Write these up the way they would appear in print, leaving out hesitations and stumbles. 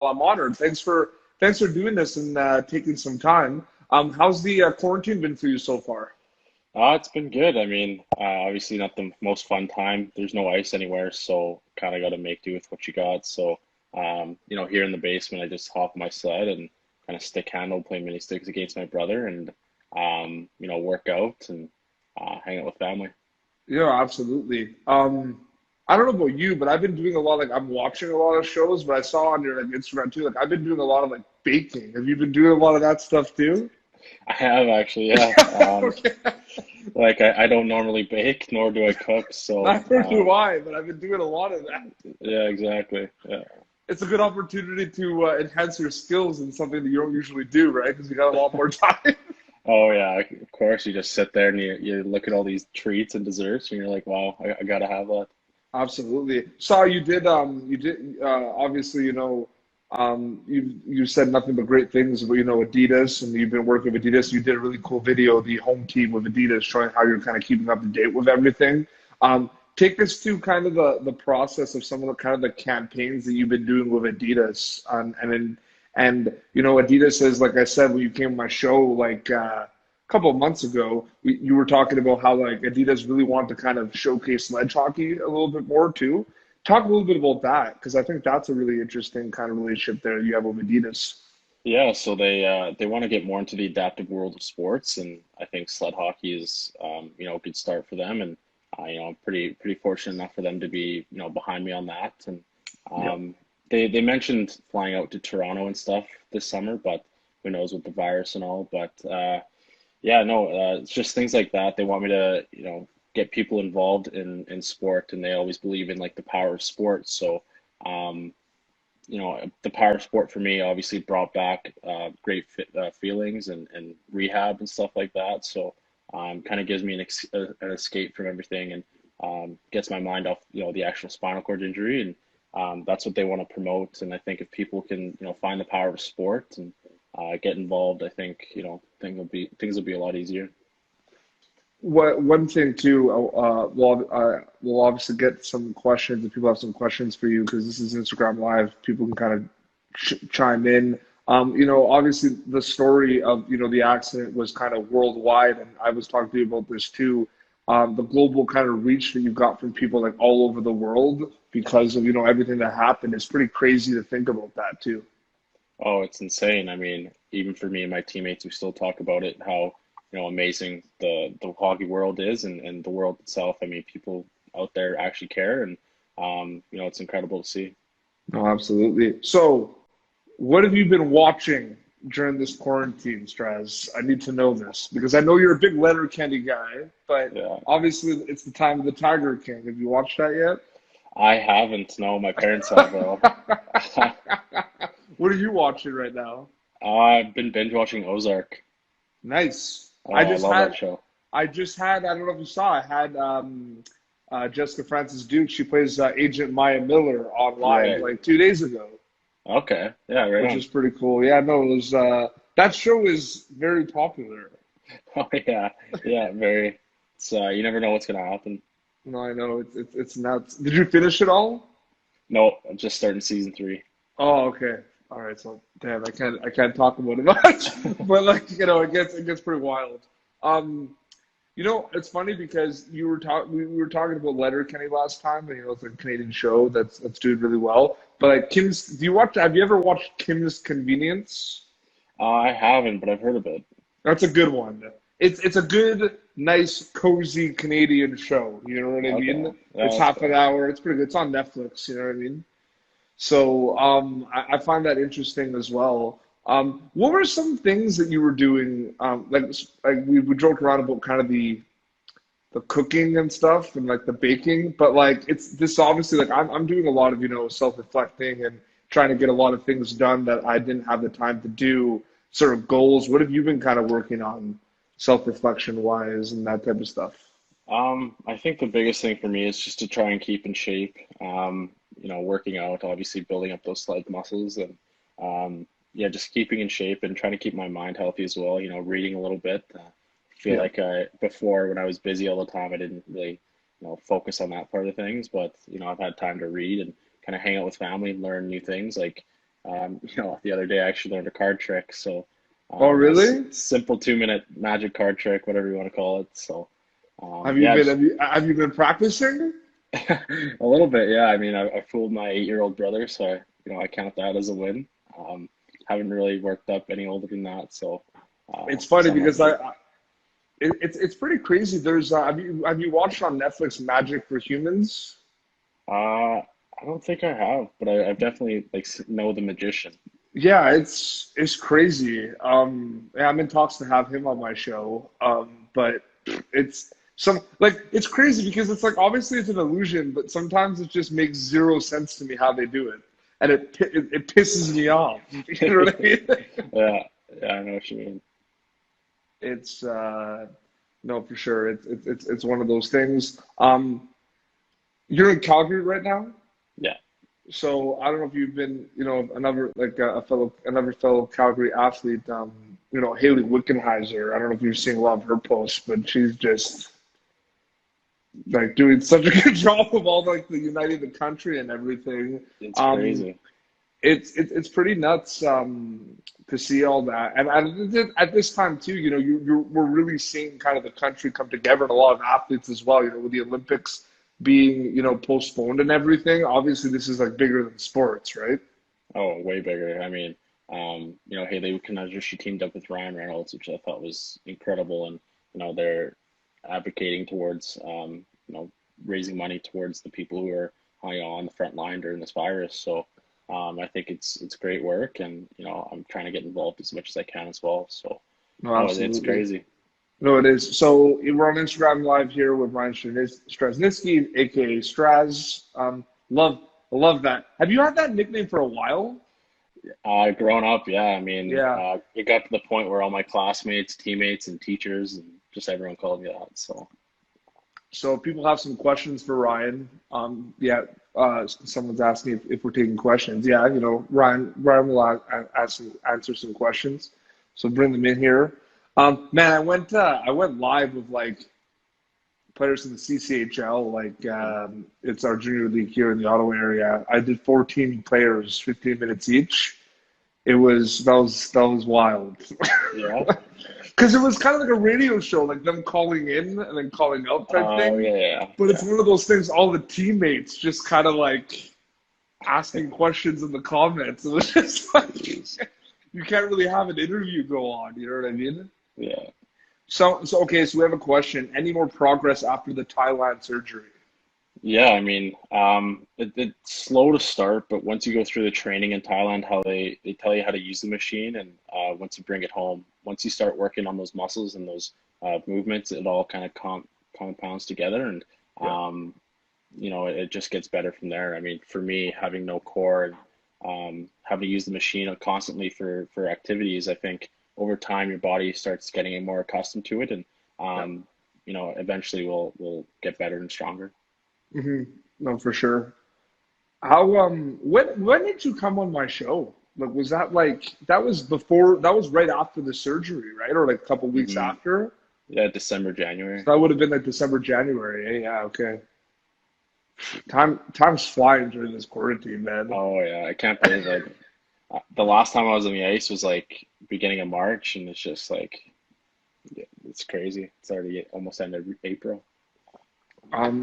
I'm honored. Thanks for doing this and taking some time. How's the quarantine been for you so far? It's been good. I mean, obviously not the most fun time. There's no ice anywhere, so kind of got to make do with what you got. So, here in the basement, I just hop on my sled and kind of stick handle, play mini sticks against my brother, and work out and hang out with family. Yeah, absolutely. I don't know about you, but I've been doing a lot. Like I'm watching a lot of shows, but I saw on your like Instagram too. Like I've been doing a lot of like baking. Have you been doing a lot of that stuff too? I have actually, yeah. Okay. Like I don't normally bake, nor do I cook. So, Neither do I, but I've been doing a lot of that. yeah, exactly. Yeah. It's a good opportunity to enhance your skills in something that you don't usually do, right? Because you got a lot more time. Oh yeah, of course. You just sit there and you look at all these treats and desserts, and you're like, wow, I gotta have that. Absolutely. Saw you did obviously, you said nothing but great things about, Adidas, and you've been working with Adidas. You did a really cool video, the home team with Adidas, showing how you're kind of keeping up to date with everything. Take us to kind of the process of some of the kind of the campaigns that you've been doing with Adidas, Adidas is, like I said when you came to my show like couple of months ago, you were talking about how like Adidas really wanted to kind of showcase sledge hockey a little bit more too. Talk a little bit about that because I think that's a really interesting kind of relationship there you have with Adidas. Yeah, so they want to get more into the adaptive world of sports, and I think sled hockey is a good start for them, and I'm pretty fortunate enough for them to be behind me on that, and Yep. they mentioned flying out to Toronto and stuff this summer, but who knows with the virus and all, but yeah, no, it's just things like that. They want me to get people involved in sport, and they always believe in like the power of sports, so. Um, the power sport for me obviously brought back feelings and rehab and stuff like that. So kind of gives me an escape from everything and gets my mind off, the actual spinal cord injury. And that's what they want to promote. And I think if people can, find the power of sport and get involved, I think, things will be a lot easier. What one thing too, we'll obviously get some questions if people have some questions for you because this is Instagram Live. People can kind of chime in. Obviously the story of the accident was kind of worldwide, and I was talking to you about this too. The global kind of reach that you got from people like all over the world because of everything that happened is pretty crazy to think about that too. Oh, it's insane. I mean, even for me and my teammates, we still talk about it, how, amazing the hockey world is and the world itself. I mean, people out there actually care and it's incredible to see. No, absolutely. So, what have you been watching during this quarantine, Straz? I need to know this because I know you're a big Letterkenny guy, but Yeah. obviously it's the time of the Tiger King. Have you watched that I haven't, no, my parents have though. yet? What are you watching right now? I've been binge watching Ozark. Nice. I Oh, I just love that had, show. I don't know if you saw, I had Jessica Francis Duke. She plays Agent Maya Miller on live Right. like 2 days ago, Okay. Yeah, right which on. is pretty cool. Yeah, no, it was that show is very popular. Oh yeah. Yeah, very. It's you never know what's gonna happen. No, I know it's nuts. Did you finish it all? No, I'm just starting season three. Oh, okay. All right. So, damn, I can't talk about it much, but like it gets pretty wild. Um, it's funny because we were talking about Letterkenny last time, and it's a Canadian show that's doing really well. But like Kim's, have you ever watched Kim's Convenience? I haven't, but I've heard of it. That's a good one. It's a good, nice, cozy Canadian show. You know what I Okay. mean? Yeah, It's that's half an fair. hour. It's pretty good. It's on Netflix. You know what I mean? So I find that interesting as well. What were some things that you were doing? Like we joked around about kind of the cooking and stuff and like the baking, but like it's this obviously like I'm doing a lot of self-reflecting and trying to get a lot of things done that I didn't have the time to do. Sort of goals. What have you been kind of working on, self-reflection wise and that type of stuff? I think the biggest thing for me is just to try and keep in shape. Working out, obviously building up those sled muscles and yeah, just keeping in shape and trying to keep my mind healthy as well. Reading a little bit. I feel Yeah. like before when I was busy all the time, I didn't really, focus on that part of things. But I've had time to read and kind of hang out with family and learn new things. Like The other day I actually learned a card trick. So Oh, a really? simple 2 minute magic card trick, whatever you want to call it. So Have you yeah, been just have you been practicing? a little bit. Yeah, I mean, I fooled my 8-year-old brother, so I count that as a win. Um, haven't really worked up any older than that, so It's funny somewhat because new. it's pretty crazy. There's have you watched on Netflix Magic for Humans? I don't think I have, but I've definitely like know the magician. Yeah, it's crazy. Yeah, I'm in talks to have him on my show. But it's it's crazy because it's like obviously it's an illusion, but sometimes it just makes zero sense to me how they do it, and it pisses me off. You know what I mean? Yeah, yeah, I know what you mean. It's no, for sure. It's one of those things. You're in Calgary right now. Yeah. So I don't know if you've been, another like another fellow Calgary athlete, Haley Wickenheiser. I don't know if you've seen a lot of her posts, but she's just like doing such a good job of all like the uniting the country and everything. It's Um, crazy. it's pretty nuts to see all that, and at this time too, we're really seeing kind of the country come together and a lot of athletes as well. With the Olympics being postponed and everything. Obviously, this is like bigger than sports, right? Oh, way bigger. I mean, Haley Kanaja, she teamed up with Ryan Reynolds, which I thought was incredible, and they're advocating towards raising money towards the people who are on the front line during this virus. So I think it's great work, and I'm trying to get involved as much as I can as well. So No, no, it's absolutely. crazy. No, it is. So we're on Instagram Live here with Ryan Straschnitzki, aka Straz. Love, love that. Have you had that nickname for a while? Growing up, yeah, I mean, Yeah. it got to the point where all my classmates, teammates, and teachers, and just everyone called me that. So So people have some questions for Ryan. Yeah. Someone's asking if we're taking questions. Yeah. Ryan will answer some questions. So bring them in here. Man, I went live with like players in the CCHL. Like it's our junior league here in the Ottawa area. I did 14 players, 15 minutes each. That was wild. yeah. Because it was kind of like a radio show, like them calling in and then calling out type Oh thing. yeah, yeah, But it's yeah. one of those things. All the teammates just kind of like asking questions in the comments. It was just like Jeez. you can't really have an interview go on. You know what I mean? Yeah. So okay. So we have a question. Any more progress after the Thailand surgery? Yeah, I mean, it's slow to start, but once you go through the training in Thailand, how they tell you how to use the machine, and once you bring it home, once you start working on those muscles and those movements, it all kind of compounds together, and Yeah. um, it just gets better from there. I mean, for me, having no core and having to use the machine constantly for activities, I think over time your body starts getting more accustomed to it, and Yeah. eventually we'll get better and stronger. hmm No, for sure. When did you come on my show? Like was that that was right after the surgery, right? Or like a couple weeks Hmm. after? Yeah, December, January. So that would have been like December, January. Yeah, okay. Time's flying during this quarantine, man. Oh yeah, I can't believe like the last time I was on the ice was like beginning of March, and it's just like yeah, it's crazy. It's already almost end of April.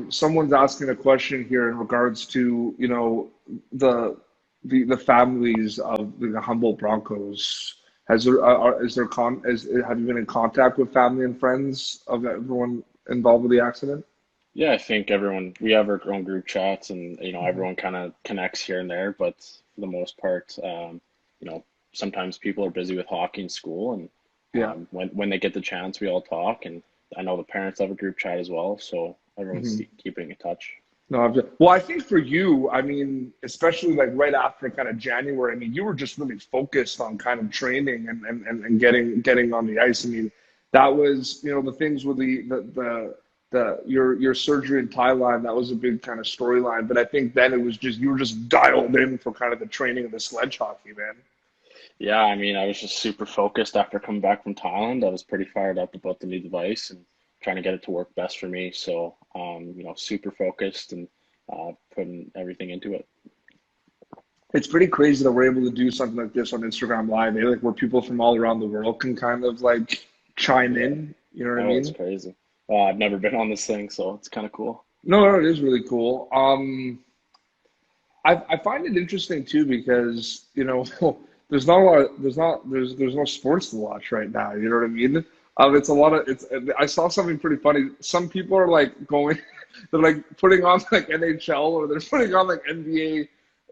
Someone's asking a question here in regards to, the the families of the Humboldt Broncos. Have you been in contact with family and friends of everyone involved with the accident? Yeah, I think we have our own group chats, and Mhm. everyone kind of connects here and there, but for the most part, you know, sometimes people are busy with hockey and school, and Yeah. when they get the chance, we all talk, and I know the parents have a group chat as well, so everyone's Mhm. keeping in touch. No, well, I think for you, I mean, especially like right after kind of January, I mean, you were just really focused on kind of training and getting on the ice. I mean, that was, the things with your surgery in Thailand, that was a big kind of storyline. But I think then it was just you were just dialed in for kind of the training of the sledge hockey, man. Yeah, I mean, I was just super focused after coming back from Thailand. I was pretty fired up about the new device and trying to get it to work best for me. So, super focused and putting everything into it. It's pretty crazy that we're able to do something like this on Instagram Live, like where people from all around the world can kind of like chime Yeah. in. You know what I Oh, it's mean? crazy. I've never been on this thing, so it's kind of cool. No, no, it is really cool. I find it interesting too because there's not a lot there's no sports to watch right now. You know what I mean? It's a lot of it's. I saw something pretty funny. Some people are like going, they're like putting on like NHL or they're putting on like NBA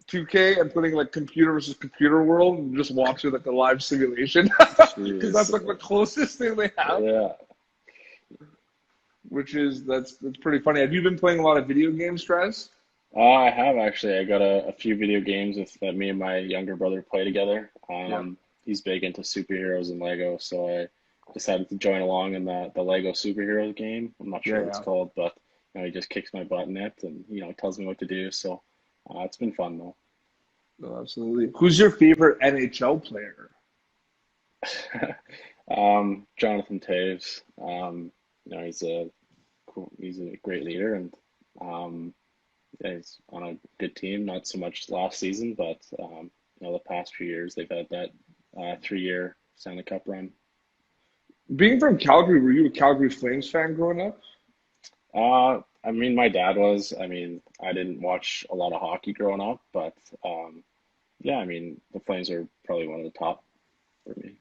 2K and putting like computer versus computer world and just watching like a live simulation because that's Jeez. like the closest thing they have, Yeah. which is that's pretty funny. Have you been playing a lot of video games, Stress? I have actually. I got a few video games that me and my younger brother play together. Yeah. He's big into superheroes and Lego, so I decided to join along in the Lego superheroes game. I'm not sure Yeah, what it's yeah. called, but he just kicks my butt in it and tells me what to do. So it's been fun though. No, absolutely. Who's your favorite NHL player? Jonathan Taves. He's a cool, he's a great leader and um, yeah, he's on a good team. Not so much last season, but the past few years they've had that 3 year Stanley Cup run. Being from Calgary, were you a Calgary Flames fan growing up? I mean, my dad was. I mean, I didn't watch a lot of hockey growing up, but yeah, I mean, the Flames are probably one of the top for me.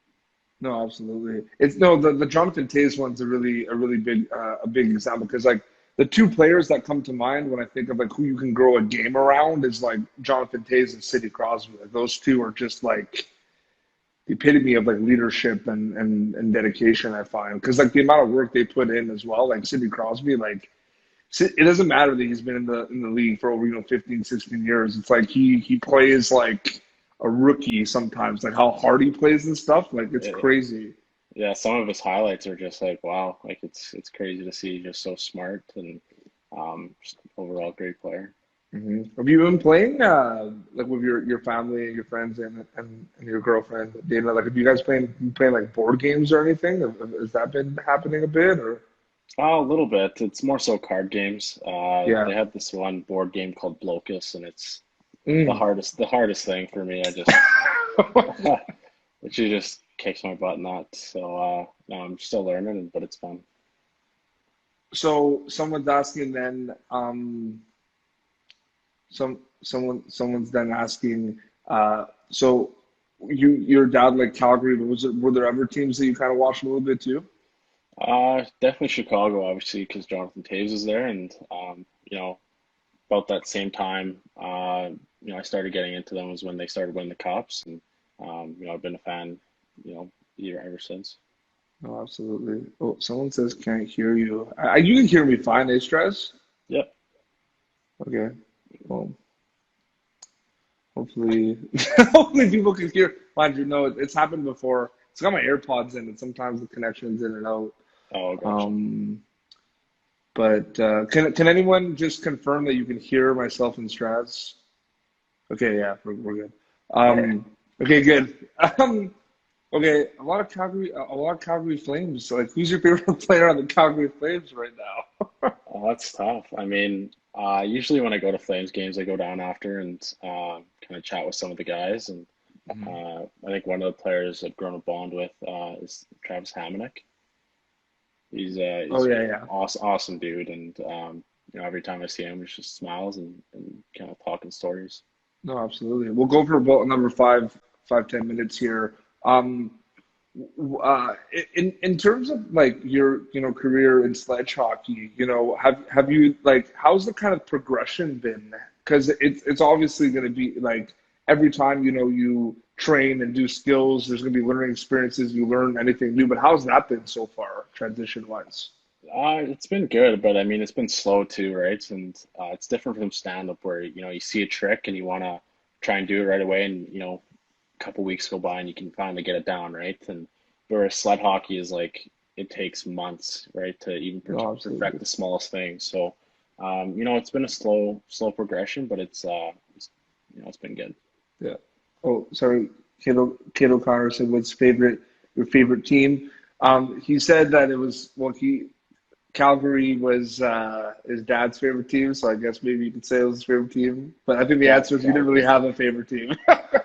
No, absolutely. It's no the Jonathan Toews one's a really big a big example because like the two players that come to mind when I think of like who you can grow a game around is like Jonathan Toews and Sidney Crosby. Like those two are just like the epitome of like leadership and dedication. I find because like the amount of work they put in as well. Like Sidney Crosby, like it doesn't matter that he's been in the league for over 15, 16 years. It's like he plays like a rookie sometimes. Like how hard he plays and stuff. Like it's Yeah, crazy. yeah, some of his highlights are just like wow, like it's crazy to see. Just so smart and just overall great player. Have you been playing like with your family and your friends and your girlfriend Dana? Like, have you guys playing like board games or anything? Has that been happening a bit or? A little bit. It's more so card games. They Yeah. have this one board game called Blocus, and it's Mm. the hardest thing for me. I just she just kicks my butt in that. So no, I'm still learning, but it's fun. So someone's asking then, someone's then asking, so your dad like Calgary, but were there other teams that you kind of watched a little bit too? Definitely Chicago, obviously, because Jonathan Taves is there, and about that same time, I started getting into them was when they started winning the cups, and I've been a fan, ever since. No, absolutely. Oh, someone says can't hear you. You can hear me fine, eh, Stress? Yep. Okay. Well, hopefully, hopefully people can hear. Mind you, no, it's happened before. It's got my AirPods in, and sometimes the connection's in and out. Oh, gotcha. Um, but can anyone just confirm that you can hear myself and Strats? Okay, yeah, we're good. Um, okay, good. Um, okay, a lot of Calgary Flames. So, like, who's your favorite player on the Calgary Flames right now? Oh, that's tough. I mean, usually when I go to Flames games, I go down after and kind of chat with some of the guys. And I think one of the players I've grown a bond with is Travis Hamonic. Oh He's yeah, yeah. awesome dude, and every time I see him, he just smiles and kind of talking stories. No, absolutely. We'll go for about another 10 minutes here. Um, in terms of like your career in sledge hockey, have you like how's the kind of progression been? Because it's obviously going to be like every time you train and do skills, there's going to be learning experiences. You learn anything new, but how's that been so far, transition wise? It's been good, but I mean, it's been slow too, right? And it's different from stand-up where you see a trick and you want to try and do it right away, and a couple weeks go by and you can finally get it down, right? And whereas sled hockey is like it takes months, right, to even No, perfect absolutely. the smallest thing. So, it's been a slow progression, but it's been good. Yeah. Oh, sorry. Kate O'Connor said, "What's your favorite team?" He said that it was well. Calgary was his dad's favorite team, so I guess maybe you could say it was his favorite team. But I think the Yeah, answer is you didn't really Calgary. have a favorite team.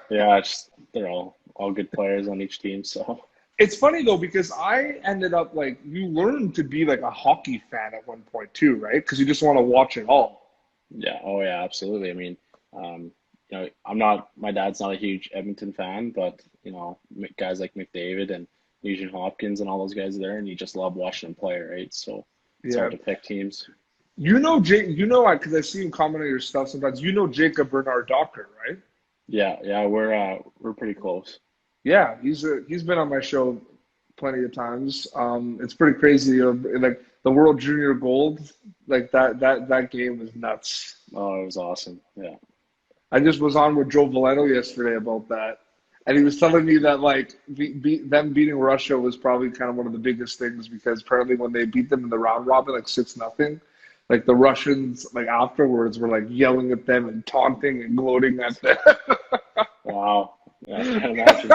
Yeah, it's, they're all good players on each team. So It's funny though because I ended up like you learned to be like a hockey fan at one point too, right? Because you just want to watch it all. yeah, oh yeah, absolutely. I mean, I'm not. My dad's not a huge Edmonton fan, but guys like McDavid and Nugent Hopkins and all those guys there, and you just love watching them play, right? So it's Yeah. hard to pick teams. Jake, because I see him comment on your stuff sometimes. You know Jacob Bernard Docker, right? Yeah, yeah, we're pretty close. Yeah, he's been on my show plenty of times. It's pretty crazy, like the World Junior Gold, like that game was nuts. Oh, it was awesome. Yeah. I just was on with Joe Valeno yesterday about that, and he was telling me that like them beating Russia was probably kind of one of the biggest things because apparently when they beat them in the round robin like 6-0, like the Russians like afterwards were like yelling at them and taunting and gloating at them. Wow. Yeah, I can't imagine.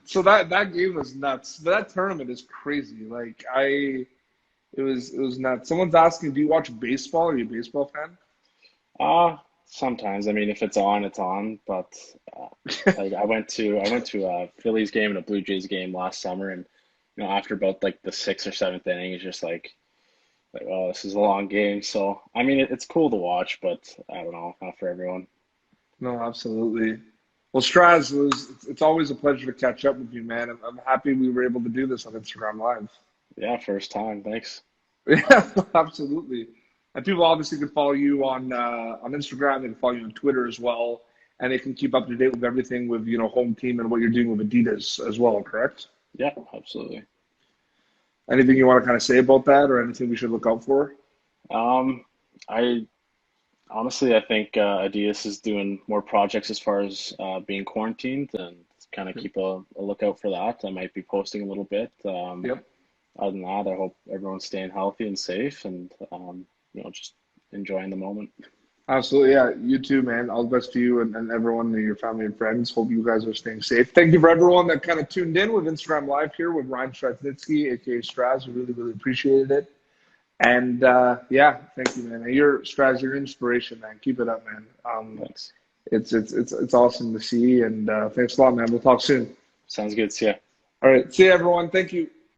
So that game was nuts. But that tournament is crazy. It was nuts. Someone's asking, do you watch baseball? Are you a baseball fan? Sometimes. I mean, if it's on, it's on. But like I went to a Phillies game and a Blue Jays game last summer, and after about like the sixth or seventh inning, it's just like oh, this is a long game. So I mean, it's cool to watch, but I don't know, not for everyone. No, absolutely. Well, Straz, it's always a pleasure to catch up with you, man. I'm happy we were able to do this on Instagram Live. Yeah, first time. Thanks. Yeah, absolutely. And people obviously can follow you on Instagram. They can follow you on Twitter as well, and they can keep up to date with everything with home team and what you're doing with Adidas as well. Correct? Yeah, absolutely. Anything you want to kind of say about that, or anything we should look out for? Um, I Honestly, I think Adidas is doing more projects as far as being quarantined, and kind of keep a lookout for that. I might be posting a little bit. Yep. Other than that, I hope everyone's staying healthy and safe, and just enjoying the moment. Absolutely, yeah. You too, man. All the best to you and everyone and your family and friends. Hope you guys are staying safe. Thank you for everyone that kind of tuned in with Instagram Live here with Ryan Straschnitzki, aka Straz. We really, really appreciated it. And yeah, thank you, man. And you're Straz, you're an inspiration, man. Keep it up, man. Thanks. It's awesome to see, and thanks a lot, man. We'll talk soon. Sounds good. See ya. All right, see you, everyone. Thank you.